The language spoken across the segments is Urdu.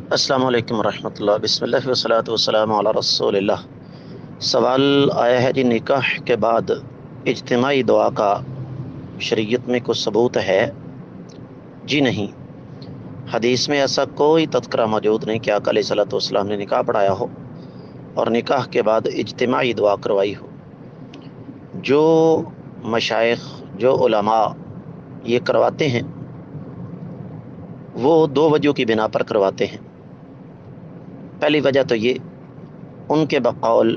السلام علیکم ورحمۃ اللہ، بسم اللہ والصلاۃ والسلام علی رسول اللہ۔ سوال آیا ہے جی، نکاح کے بعد اجتماعی دعا کا شریعت میں کوئی ثبوت ہے؟ جی نہیں، حدیث میں ایسا کوئی تذکرہ موجود نہیں کہ آقا علیہ الصلوۃ والسلام نے نکاح پڑھایا ہو اور نکاح کے بعد اجتماعی دعا کروائی ہو۔ جو مشائخ، جو علماء یہ کرواتے ہیں وہ دو وجہ کی بنا پر کرواتے ہیں۔ پہلی وجہ تو یہ، ان کے بقول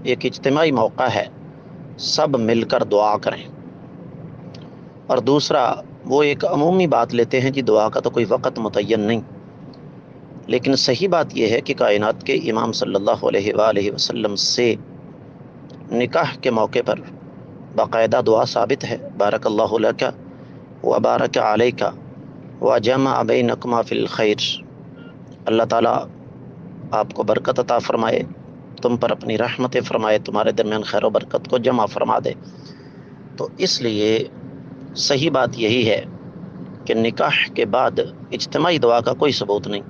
ایک اجتماعی موقع ہے، سب مل کر دعا کریں، اور دوسرا وہ ایک عمومی بات لیتے ہیں جی دعا کا تو کوئی وقت متعین نہیں، لیکن صحیح بات یہ ہے کہ کائنات کے امام صلی اللہ علیہ وآلہ وسلم سے نکاح کے موقع پر باقاعدہ دعا ثابت ہے، بارک اللہ لک و بارک علیک و جمع بینکما فی الخیر، اللہ تعالیٰ آپ کو برکت عطا فرمائے، تم پر اپنی رحمت فرمائے، تمہارے درمیان خیر و برکت کو جمع فرما دے۔ تو اس لیے صحیح بات یہی ہے کہ نکاح کے بعد اجتماعی دعا کا کوئی ثبوت نہیں۔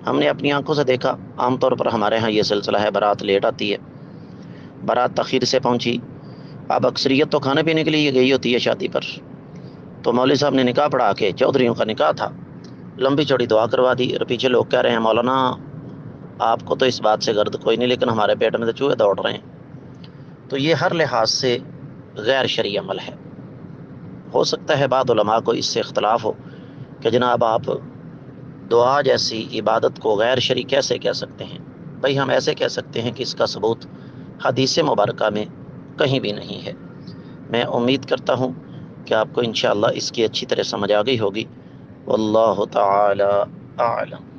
ہم نے اپنی آنکھوں سے دیکھا، عام طور پر ہمارے ہاں یہ سلسلہ ہے، بارات لیٹ آتی ہے، بارات تاخیر سے پہنچی، اب اکثریت تو کھانے پینے کے لیے گئی ہوتی ہے شادی پر، تو مولوی صاحب نے نکاح پڑھا کے، چودھریوں کا نکاح تھا، لمبی چوڑی دعا کروا دی، اور پیچھے لوگ کہہ رہے ہیں مولانا آپ کو تو اس بات سے گرد کوئی نہیں، لیکن ہمارے پیٹ میں تو چوہے دوڑ رہے ہیں۔ تو یہ ہر لحاظ سے غیر شرعی عمل ہے۔ ہو سکتا ہے بعض علماء کو اس سے اختلاف ہو کہ جناب آپ دعا جیسی عبادت کو غیر شرعی کیسے کہہ سکتے ہیں؟ بھئی ہم ایسے کہہ سکتے ہیں کہ اس کا ثبوت حدیث مبارکہ میں کہیں بھی نہیں ہے۔ میں امید کرتا ہوں کہ آپ کو انشاءاللہ اس کی اچھی طرح سمجھ آ گئی ہوگی۔ واللہ تعالی اعلم۔